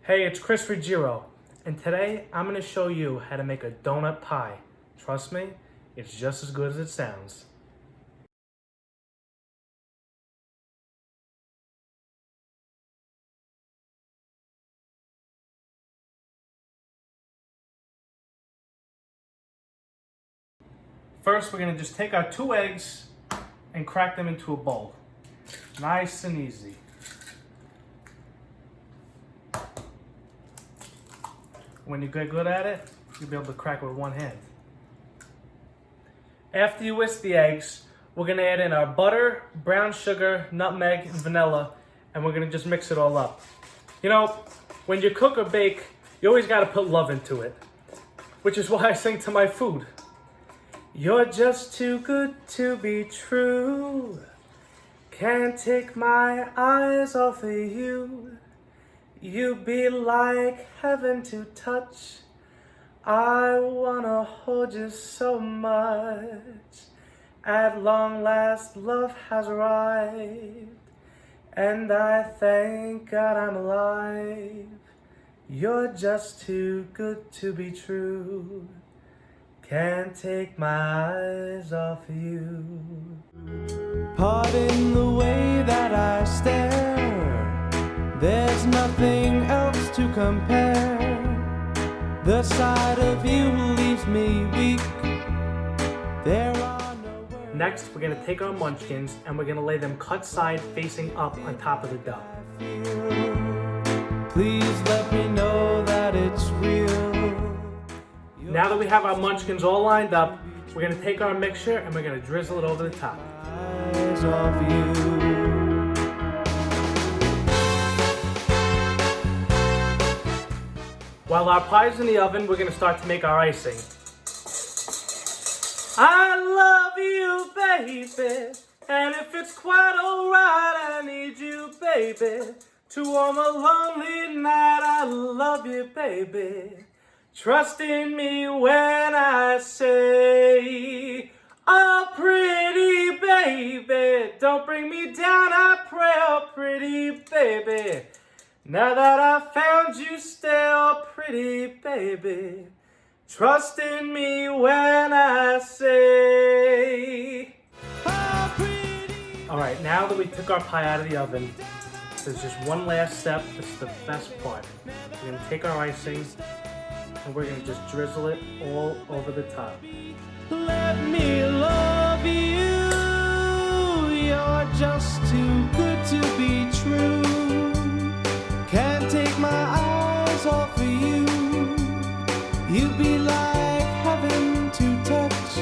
Hey, it's Ruggiero, and today I'm going to show you how to make a donut pie. Trust me, it's just as good as it sounds. First, we're going to just take our 2 eggs and crack them into a bowl. Nice and easy. When you get good at it, you'll be able to crack with one hand. After you whisk the eggs, we're going to add in our butter, brown sugar, nutmeg, and vanilla, and we're going to just mix it all up. You know, when you cook or bake, you always got to put love into it, which is why I sing to my food. You're just too good to be true. Can't take my eyes off of you. You be like heaven to touch. I wanna hold you so much. At long last, love has arrived, and I thank God I'm alive. You're just too good to be true. Can't take my eyes off you. Pardon the way that I stare. There's nothing else to compare. The sight of you leaves me weak. There are no words. Next, we're going to take our munchkins and we're going to lay them cut side facing up on top of the dough. Please let me know that it's real. Now that we have our munchkins all lined up, we're going to take our mixture and we're going to drizzle it over the top. Eyes of you. While our pie's in the oven, we're going to start to make our icing. I love you, baby, and if it's quite alright, I need you, baby, to warm a lonely night. I love you, baby. Trust in me when I say, oh, pretty baby, don't bring me down, I pray, oh, pretty baby. Now that I found you still, pretty baby, trust in me when I say, oh, pretty. All right, now that we took our pie out of the oven, there's just one last step. This is the best part. We're gonna take our icing and we're gonna just drizzle it all over the top. Let me love you. You're just too good to be true. Can't take my eyes off of you. You be like heaven to touch.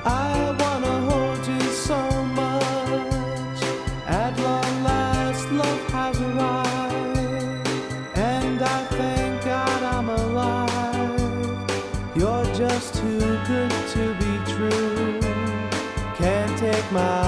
I wanna hold you so much. At long last, love has arrived, and I thank God I'm alive. You're just too good to be true. Can't take my